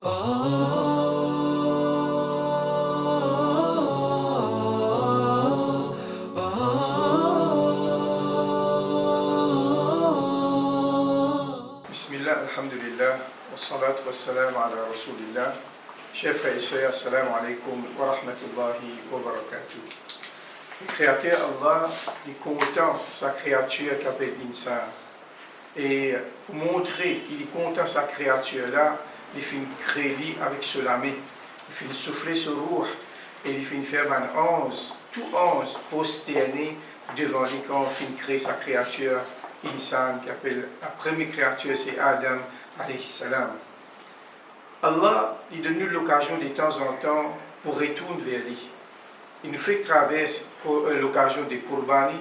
Bismillah, alhamdulillah, wa salatu wa salam ala rasulillah. Chers frères et sœurs, assalamu alaikum wa rahmatullahi wa barakatuh. Le Créateur Allah, il est content sa créature qui appelle Insan. Et pour montrer qu'il est content sa créature-là, il fait créer avec ce lamé, il fait souffler ce roux, et il fait faire 11, tout 11 prosternés devant lui quand il fait créer sa créature Insan, qui appelle la première créature, c'est Adam alayhi salam. Allah lui donne l'occasion de temps en temps pour retourner vers lui. Il nous fait traverser l'occasion des Qurbani,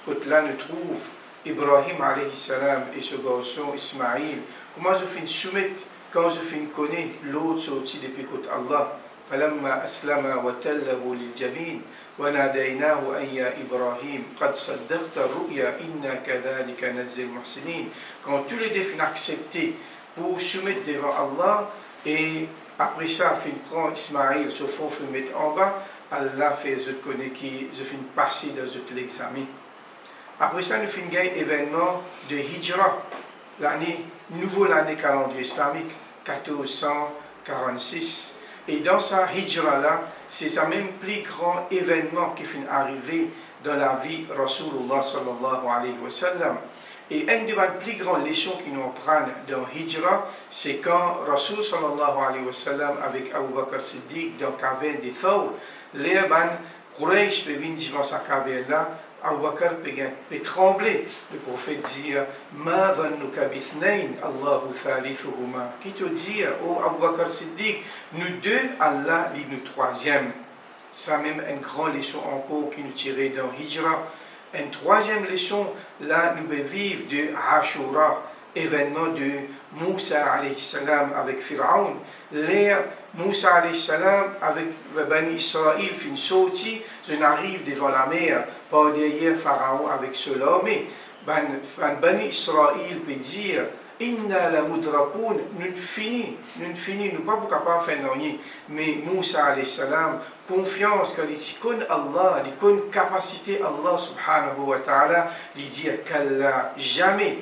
quand là nous trouve Ibrahim alayhi salam et ce garçon Ismaïl. Comment je fais soumettre quand je fais connaître l'autre sorti depuis côté Allah. فلما أسلم وتله للجبين وناديناه أن يا إبراهيم قد صدقت الرؤيا إنا كذلك نجزي المحسنين. Quand tous les deux finissent accepter pour soumettre devant Allah et après ça, il prend Ismaïl, se font mettre en bas, Allah fait je connais qui je finis passer dans l'examen. Après ça, nous finissons un événement de Hijra, l'année calendrier islamique 1446. Et dans sa Hijra-là, c'est ça même plus grand événement qui finit arriver dans la vie de Rasulullah sallallahu alayhi wa sallam. Et une des plus grandes leçons qui nous apprennent dans Hijra, c'est quand Rasul sallallahu alayhi wa sallam avec Abu Bakr Siddiq dans la caverne de Thawr, les Quraysh peuvent venir devant sa caverne-là, Abu Bakr peut trembler. Le prophète dit Ma vannuka bithnayn Allahu thalithuhuma. Qui te dit, oh Abu Bakr Siddiq, nous deux, Allah est nous troisième. Ça même une grande leçon encore qui nous tirait dans Hijra. Une troisième leçon, là, nous vivons de Ashura, événement de Moussa alayhi salam avec Pharaon. L'air Moussa alayhi salam avec Bani Israël fin sorti, je n'arrive devant la mer, par derrière Pharaon avec cela. Mais Bani Israël peut dire Inna la mudrakoun, nous finissons, nous pas capables de faire rien. Mais Moussa alayhi salam, confiance quand il connaît Allah, il connaît capacité Allah subhanahu wa ta'ala, il dit Kalla, jamais.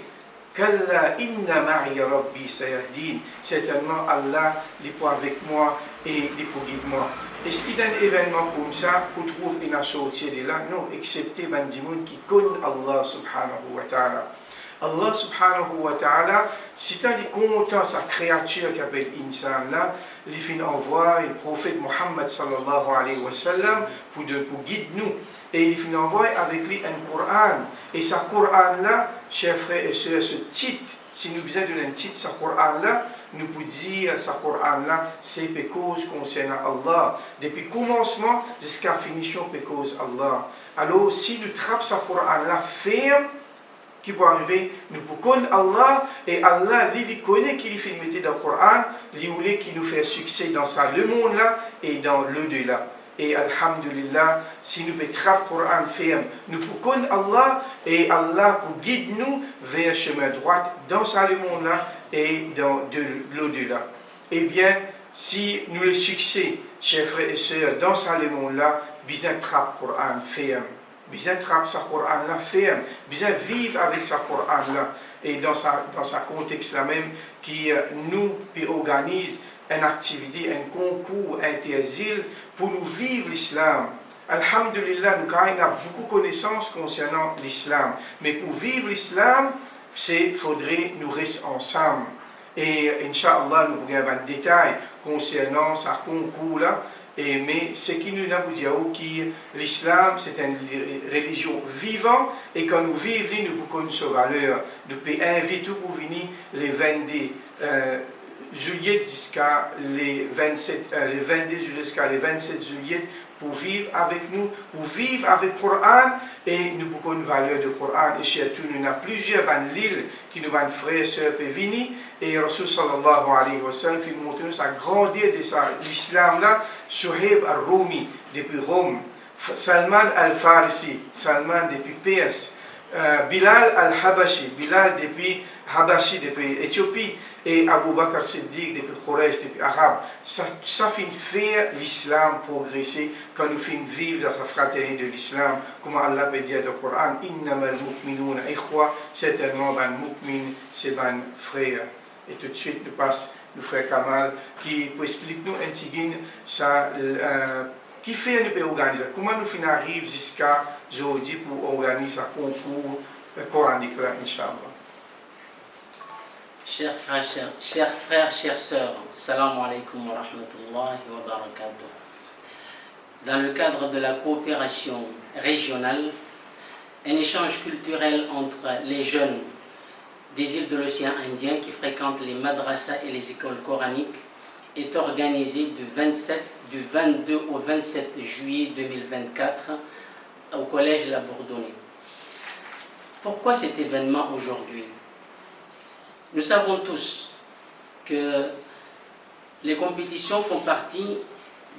Kalla inna ma'i rabbi sayahdin. Certainement Allah, il est pour avec moi et il est pour guider moi. Est-ce qu'il y a un événement comme ça qu'on trouve une sortie de là? Non, excepté Bandimoun qui connaît Allah subhanahu wa ta'ala. Allah subhanahu wa ta'ala, si tu as content sa créature qui appelle Insan là, il fin envoie le prophète Muhammad sallallahu alayhi wa sallam pour guider nous. Et il fin envoie avec lui un Coran. Et sa Coran là, chers frères et sœurs, ce titre, si nous besoin d'un titre, sa Coran là, nous pouvons dire sa Coran là, c'est cause concernant Allah. Depuis le commencement jusqu'à la finition, c'est cause Allah. Alors, si nous trappons sa Coran là ferme, qui peut arriver, nous pouvons connaître Allah, et Allah, lui, connaît qu'il fait mettre dans le Coran, lui voulait qu'il nous fait succès dans ça, le monde là, et dans l'au-delà. Et alhamdulillah, si nous mettons le Coran ferme, nous pouvons connaître Allah, et Allah pour guider nous vers le chemin droit, dans ça, le monde là, et dans l'au-delà. Eh bien, si nous le succès, chers frères et sœurs, dans ça, le monde là, bien trappe le Coran ferme. Bien trappe sa Coran là ferme, bien vivre avec sa Coran là, et dans sa contexte là même qui nous organise une activité, un concours interzil pour nous vivre l'islam. Alhamdulillah, nous avons beaucoup de connaissances concernant l'islam, mais pour vivre l'islam, il faudrait nous rester ensemble. Et Inch'Allah, nous pourrons avoir un détail concernant sa concours là. Mais ce qui nous a dit que l'islam, c'est une religion vivante, et quand nous vivons, nous connaissons sa valeur. Nous pouvons inviter pour venir les 22 juillet jusqu'à les 22 juillet jusqu'à les 27 juillet pour vivre avec nous, pour vivre avec le Coran, et nous pouvons une valeur du Coran. Et surtout, nous avons plusieurs l'île qui nous ont frères et sœurs peuvent venir. Et Rasul sallallahu alayhi wa sallam fait montrer sa grandeur de l'islam là, Suhaib al-Rumi depuis Rome, Salman al-Farisi, Salman depuis Perse, Bilal al-Habashi, Bilal depuis Habashi, depuis Éthiopie, et Abu Bakr Siddiq depuis Quraysh, depuis Arabes, ça fait faire l'islam progresser quand nous faisons vivre dans la fraternité de l'islam, comme Allah peut dire dans le Coran, Innamal mu'minuna ikhwa, certainement, ben mu'min, c'est ben frère. Et tout de suite, nous passe le frère Kamal qui peut expliquer nous un petit ça, qui fait nous peut organiser, comment nous finissons arriver jusqu'à aujourd'hui pour organiser un concours coranique là, Inch'Allah. Chers frères, chères sœurs, salam alaikum wa rahmatullahi wa barakatuh. Dans le cadre de la coopération régionale, un échange culturel entre les jeunes des îles de l'océan Indien qui fréquentent les madrasas et les écoles coraniques est organisé du 22 au 27 juillet 2024 au collège La Bourdonnais. Pourquoi cet événement aujourd'hui? Nous savons tous que les compétitions font partie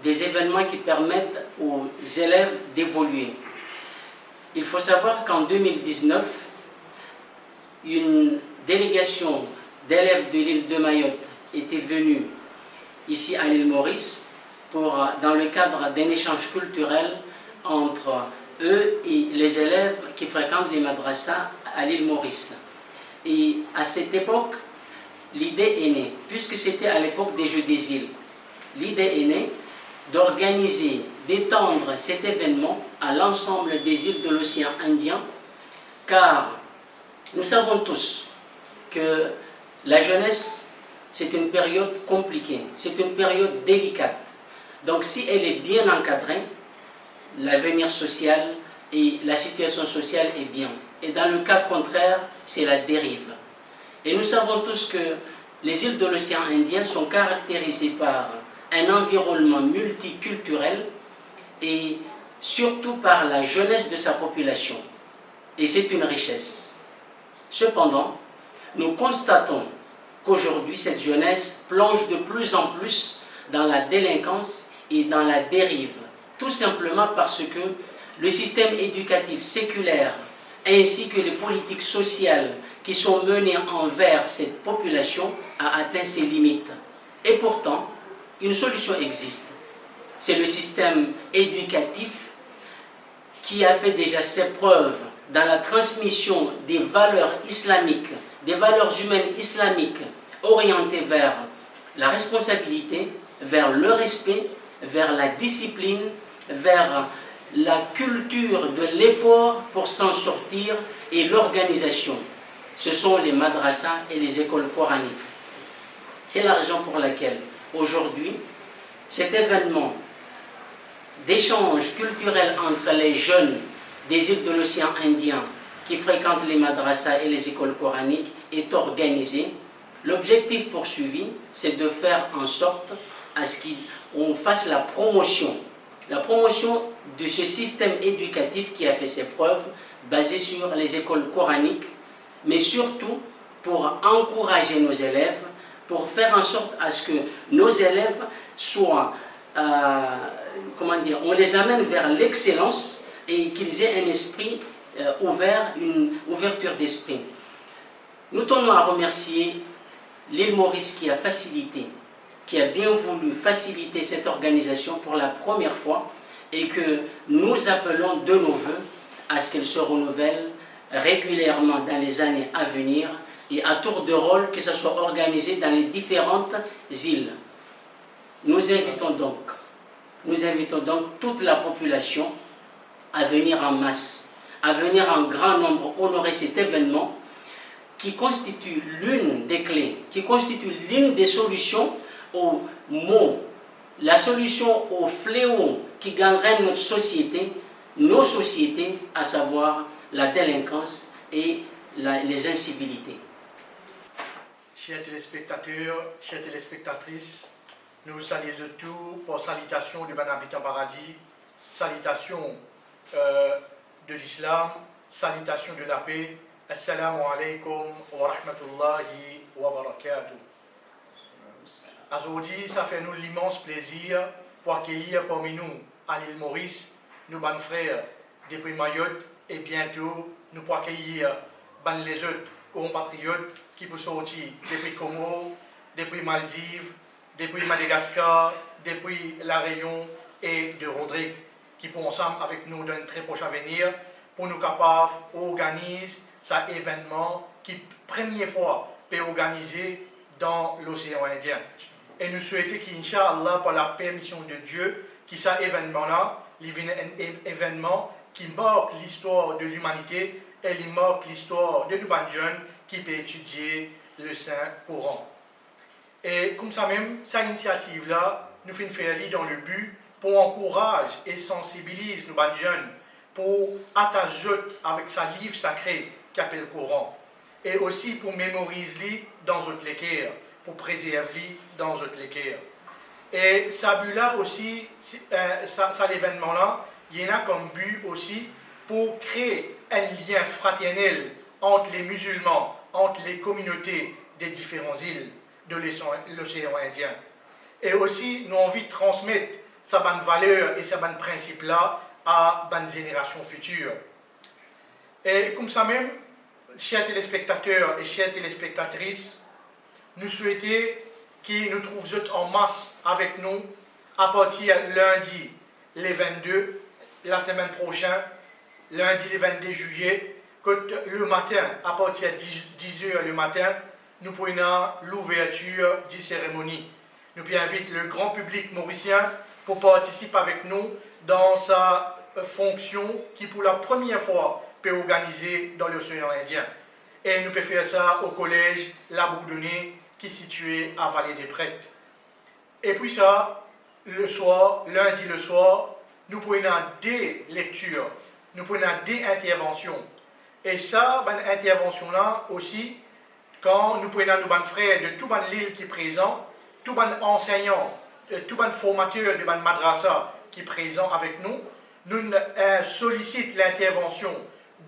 des événements qui permettent aux élèves d'évoluer. Il faut savoir qu'en 2019, une délégation d'élèves de l'île de Mayotte était venue ici à l'île Maurice dans le cadre d'un échange culturel entre eux et les élèves qui fréquentent les madrasas à l'île Maurice. Et à cette époque, l'idée est née, puisque c'était à l'époque des Jeux des îles, l'idée est née d'organiser, d'étendre cet événement à l'ensemble des îles de l'océan Indien, car nous savons tous que la jeunesse, c'est une période compliquée, c'est une période délicate. Donc si elle est bien encadrée, l'avenir social et la situation sociale est bien. Et dans le cas contraire, c'est la dérive. Et nous savons tous que les îles de l'océan Indien sont caractérisées par un environnement multiculturel et surtout par la jeunesse de sa population. Et c'est une richesse. Cependant, nous constatons qu'aujourd'hui, cette jeunesse plonge de plus en plus dans la délinquance et dans la dérive, tout simplement parce que le système éducatif séculaire ainsi que les politiques sociales qui sont menées envers cette population a atteint ses limites. Et pourtant, une solution existe. C'est le système éducatif qui a fait déjà ses preuves dans la transmission des valeurs islamiques, des valeurs humaines islamiques orientées vers la responsabilité, vers le respect, vers la discipline, vers la culture de l'effort pour s'en sortir et l'organisation. Ce sont les madrasas et les écoles coraniques. C'est la raison pour laquelle aujourd'hui, cet événement d'échange culturel entre les jeunes des îles de l'océan Indien qui fréquentent les madrasas et les écoles coraniques est organisé. L'objectif poursuivi, c'est de faire en sorte à ce qu'on fasse la promotion de ce système éducatif qui a fait ses preuves, basé sur les écoles coraniques, mais surtout pour encourager nos élèves, pour faire en sorte à ce que nos élèves soient, on les amène vers l'excellence et qu'ils aient un esprit ouvert, une ouverture d'esprit. Nous tenons à remercier l'île Maurice qui a bien voulu faciliter cette organisation pour la première fois et que nous appelons de nos voeux à ce qu'elle se renouvelle régulièrement dans les années à venir et à tour de rôle que ça soit organisé dans les différentes îles. Nous invitons donc toute la population à venir en masse, à venir en grand nombre honorer cet événement qui constitue l'une des clés, qui constitue l'une des solutions aux maux, la solution aux fléaux qui gangrènent notre société, nos sociétés, à savoir la délinquance et les incivilités. Chers téléspectateurs, chères téléspectatrices, nous vous saluons de tout pour salutation du bon habitant paradis, salutation de l'islam, salutation de la paix. Assalamu alaikum wa rahmatullahi wa barakatuh. Aujourd'hui, ça fait nous l'immense plaisir pour accueillir parmi nous à l'île Maurice, nos bons frères depuis Mayotte et bientôt nous pour accueillir les autres compatriotes qui peuvent sortir depuis Congo, depuis Maldives, depuis Madagascar, depuis La Réunion et de Rodrigue, qui sont ensemble avec nous dans un très proche avenir pour nous capables d'organiser cet événement qui, première fois, peut organiser dans l'océan Indien. Et nous souhaitons qu'Inch'Allah, par la permission de Dieu, que cet événement-là, un événement qui marque l'histoire de l'humanité et qui marque l'histoire de nos jeunes qui peuvent étudier le Saint-Coran. Et comme ça même, cette initiative-là, nous faisons faire dans le but pour encourager et sensibiliser nos jeunes pour attacher avec sa livre sacré qui appelle le Coran. Et aussi pour mémoriser dans notre lecture, pour préserver dans notre lecture. Et ça but-là aussi, ça l'événement-là, il y en a comme but aussi pour créer un lien fraternel entre les musulmans, entre les communautés des différentes îles de l'océan Indien. Et aussi, nous avons envie de transmettre sa bonne valeur et sa bonne principe-là à bonnes générations futures. Et comme ça même, chers téléspectateurs et chères téléspectatrices, nous souhaitons qu'ils nous trouvent en masse avec nous à partir lundi les 22, la semaine prochaine, lundi le 22 juillet, que le matin, à partir de 10h le matin, nous prenons l'ouverture de cérémonie. Nous invitons le grand public mauricien pour participer avec nous dans sa fonction qui, pour la première fois, peut organiser dans l'océan Indien. Et nous pouvons faire ça au collège La Bourdonnais, qui est situé à Vallée des Prêtres. Et puis ça, le soir, lundi le soir, nous prenons des lectures, nous prenons des interventions. Et ça, cette intervention-là aussi, quand nous prenons nos frères de tout l'île qui est présent, tout enseignants, tout formateur de madrasa qui est présent avec nous, nous sollicitons l'intervention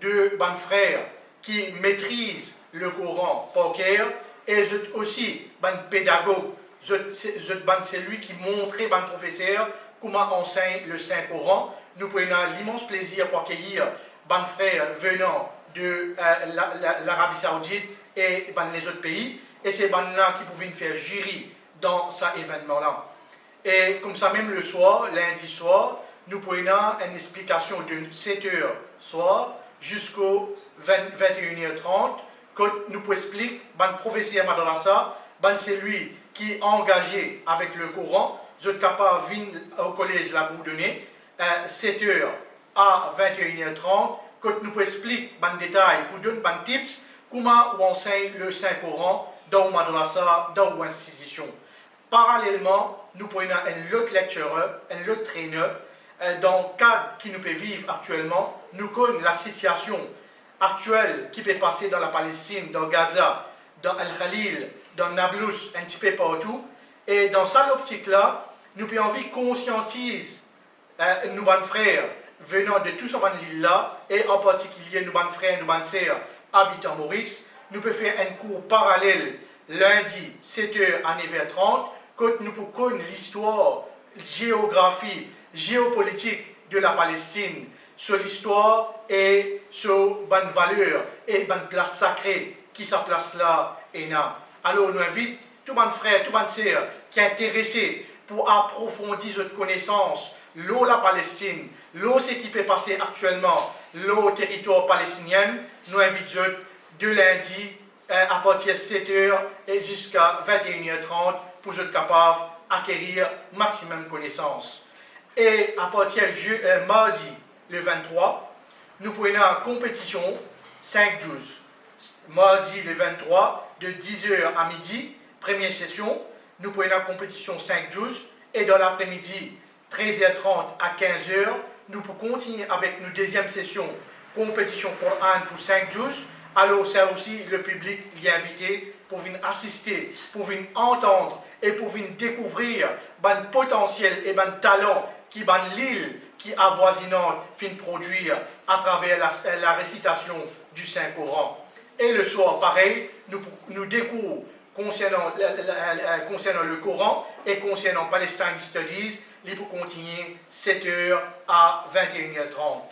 de frères qui maîtrisent le Coran par cœur et aussi pédagogue, c'est lui qui montrait professeur comment enseigne le Saint-Coran. Nous prenons l'immense plaisir pour accueillir frères venant de l'Arabie Saoudite et les autres pays, et c'est là qui pouvaient faire jury dans cet événement-là. Et comme ça, même le soir, lundi soir, nous prenons une explication de 7h soir jusqu'au 21h30, que nous pouvons expliquer, professeur madrasa, c'est lui qui est engagé avec le Coran, vous êtes capable de venir au collège La Bourdonnais, 7h à 21h30, que nous pouvons expliquer des détails, pour donner des tips, comment on enseigne le Saint-Coran dans une madrasa, dans une institution. Parallèlement, nous prenons un autre lectureur, un autre traîneur, dans le cadre qui nous peut vivre actuellement, nous connaissons la situation actuelle qui peut passer dans la Palestine, dans Gaza, dans Al-Khalil, dans Nablus, un petit peu partout. Et dans cette optique-là, nous pouvons envie conscientiser nos frères venant de tout ce île-là, et en particulier nos frères et nos sœurs habitant Maurice. Nous pouvons faire un cours parallèle lundi 7h à 9h30, que nous pouvons connaître l'histoire, géographie, géopolitique de la Palestine, sur l'histoire et sur bonne valeur et bonne place sacrée qui sa place là et là. Alors nous invitons tous les frères, tous les sœurs qui sont intéressés pour approfondir notre connaissance, l'eau la Palestine, l'eau ce qui peut passer actuellement, l'eau territoire palestinien, nous invitons de lundi à partir de 7h et jusqu'à 21h30 pour être capable d'acquérir maximum de connaissances. Et à partir de mardi le 23, nous prenons en compétition 5-12. Mardi le 23, de 10h à midi, première session, nous prenons en compétition 5-12. Et dans l'après-midi, 13h30 à 15h, nous pouvons continuer avec nos deuxième session, compétition Coran pour 5-12. Alors ça aussi, le public y est invité pour venir assister, pour venir entendre et pour venir découvrir le potentiel et le talent qui l'île qui avoisinante fin produire à travers la récitation du Saint-Coran. Et le soir, pareil, nous découvrons concernant le Coran et concernant Palestine Studies, il peut continuer 7h à 21h30.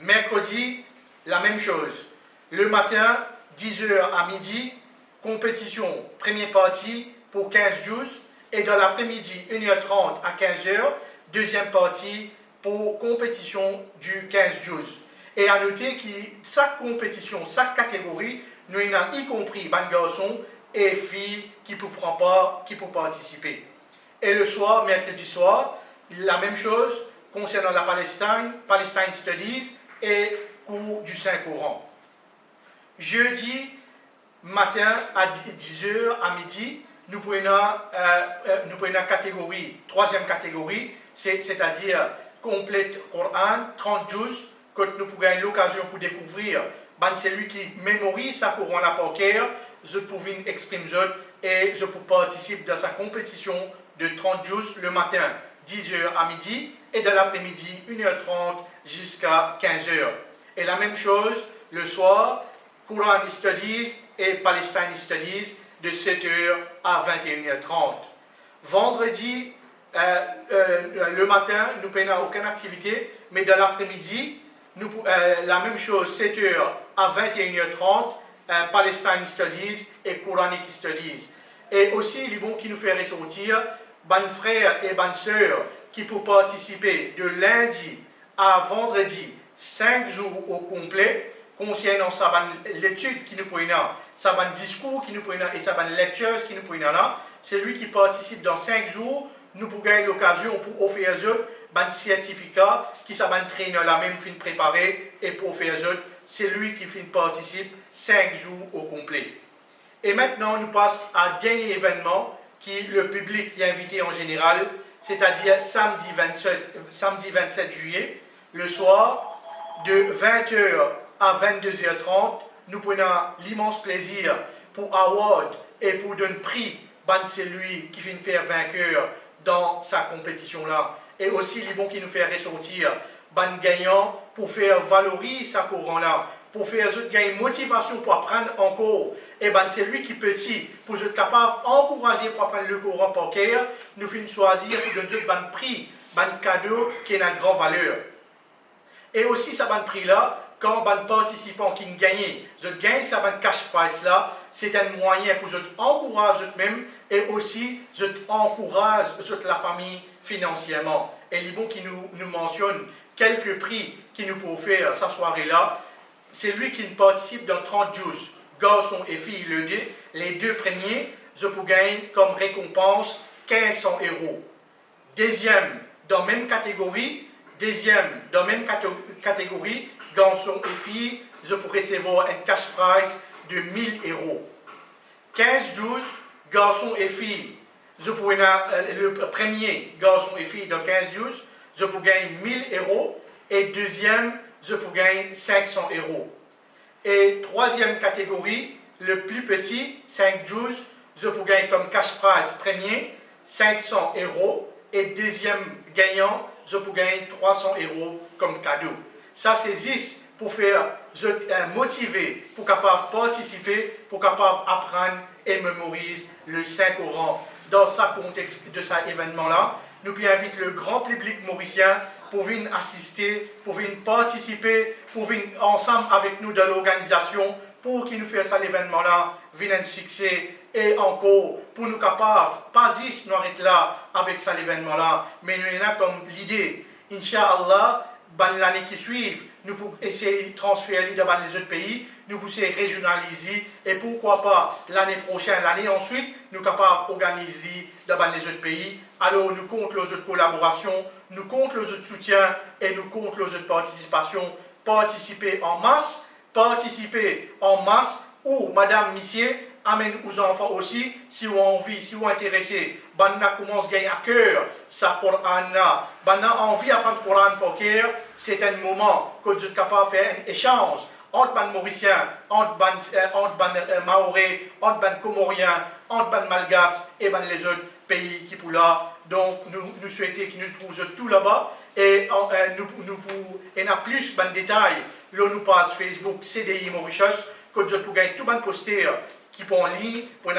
Mercredi, la même chose. Le matin, 10h à midi, compétition, première partie pour 15 juz. Et dans l'après-midi, 1h30 à 15h, deuxième partie pour compétition du 15 juz. Et à noter que chaque compétition, chaque catégorie, nous avons y compris les garçons et filles qui peuvent participer. Et le soir, mercredi soir, la même chose concernant la Palestine, Palestine Studies et cours du Saint-Coran. Jeudi matin à 10h à midi, nous prenons la catégorie, troisième catégorie, c'est-à-dire complète Coran, 30 juz, que nous pourrons avoir l'occasion pour découvrir. C'est lui qui mémorise sa Coran par cœur, je peux exprimer et je peux participer dans sa compétition de 30 juz le matin, 10h à midi, et dans l'après-midi, 1h30 jusqu'à 15h. Et la même chose, le soir, Quran Studies et Palestine Studies, de 7h à 21h30. Vendredi, le matin, nous n'avons aucune activité, mais dans l'après-midi, la même chose, 7h à 21h30, Palestine Studies et Quranic Studies. Et aussi, il est bon qui nous fait ressortir, ben frères et ben sœurs qui peuvent participer de lundi à vendredi, 5 jours au complet, concernant l'étude qui nous prennent, ça discours qui nous prennent et ça lectures qui nous prennent là. C'est lui qui participe dans 5 jours, nous pouvons gagner l'occasion pour offrir un certificat qui ça traîner la même fin préparé et pour faire c'est lui qui participe 5 jours au complet. Et maintenant, nous passons à dernier événement qui le public est invité en général, c'est-à-dire samedi 27 juillet, le soir, de 20h à 22h30, nous prenons l'immense plaisir pour award et pour donner prix à celui qui vient faire vainqueur dans sa compétition-là. Et aussi, les bons qui nous fait ressortir ban gagnant pour faire valoriser sa Coran-là, pour faire gagner motivation pour apprendre encore. Et c'est lui qui petit, pour être capable d'encourager pour apprendre le Coran par cœur, nous finissons choisir pour donner un prix, un cadeau qui a une grande valeur. Et aussi, ça prix-là, quand un participant qui gagne, gagne ça cash price là, c'est un moyen pour encourager eux-mêmes et aussi encourage la famille financièrement. Et les bons qui nous mentionne quelques prix qui nous peuvent faire cette soirée-là, c'est lui qui participe dans 30 juz, garçons et filles les deux premiers, je peux gagner comme récompense 1500 €. Deuxième, dans la même catégorie, garçons et filles, je peux recevoir un cash prize de 1000 €. 15 juz, garçons et filles, je peux le premier garçon et fille dans 15 juz, je peux gagner 1000 €. Et deuxième, je peux gagner 500 €. Et troisième catégorie, le plus petit, 5 juz, je peux gagner comme cash prize premier 500 €. Et deuxième gagnant, je peux gagner 300 € comme cadeau. Ça, c'est 10 pour faire motiver, pour capable participer, pour capable apprendre et mémoriser le Saint-Coran. Dans ce contexte de cet événement-là, nous invitons le grand public mauricien pour venir assister, pour venir participer, pour venir ensemble avec nous dans l'organisation, pour qu'il nous fasse cet événement-là, venir un succès et encore, pour nous capables, pas juste nous arrêter là avec cet événement-là, mais nous avons comme l'idée, Inch'Allah, l'année qui suit, nous pouvons essayer de transférer dans les autres pays, nous pouvons essayer de régionaliser et pourquoi pas l'année prochaine, l'année ensuite, nous sommes capables d'organiser dans les autres pays. Alors nous comptons les autres collaborations, nous comptons les autres soutiens et nous comptons les autres participations. Participer en masse ou madame, monsieur, amène aux enfants aussi, si vous avez envie, si vous êtes intéressé, banna commence à gagner à cœur, ça Coran, banna envie d'apprendre le Coran par cœur, c'est un moment que vous êtes capable de faire un échange entre les Mauriciens, entre les Maoris, entre les Comoriens, entre les Malgaches et les autres pays qui sont là. Donc nous souhaitons qu'ils nous trouvent tout là-bas et nous avons plus de détails. Là, nous passons Facebook, CDI Mauritius, que vous pouvez gagner tout le poster qui sont en ligne, pour un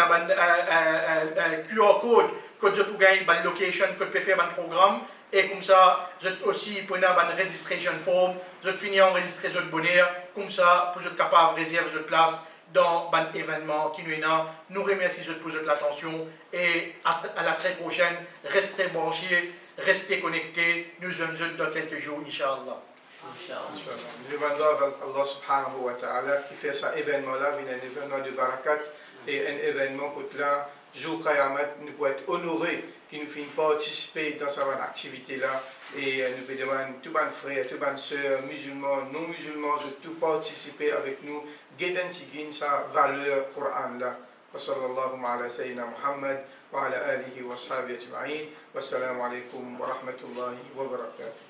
QR code, que vous pouvez gagner une location, que vous pouvez faire un programme. Et comme ça, vous aussi pour une registration form, vous finissez enregistrer votre bonheur, comme ça, pour être capable de réserver votre place dans un événement qui nous est là. Nous remercions pour votre attention et à la très prochaine. Restez branchés, restez connectés. Nous sommes dans quelques jours, Inch'Allah. Nous demandons à Allah subhanahu wa ta'ala qui fait cet événement-là, un événement de barakat et un événement pour là, jour Qayamat, nous pouvons être honorés qui nous finissent participer dans cette activité-là. Et nous demandons tous les frères, toutes les sœurs, musulmans, non musulmans, de tout participer avec nous, guidant sa valeur Coran-là. وصلى الله على سيدنا محمد وعلى آله وصحبه أجمعين والسلام عليكم ورحمة الله وبركاته.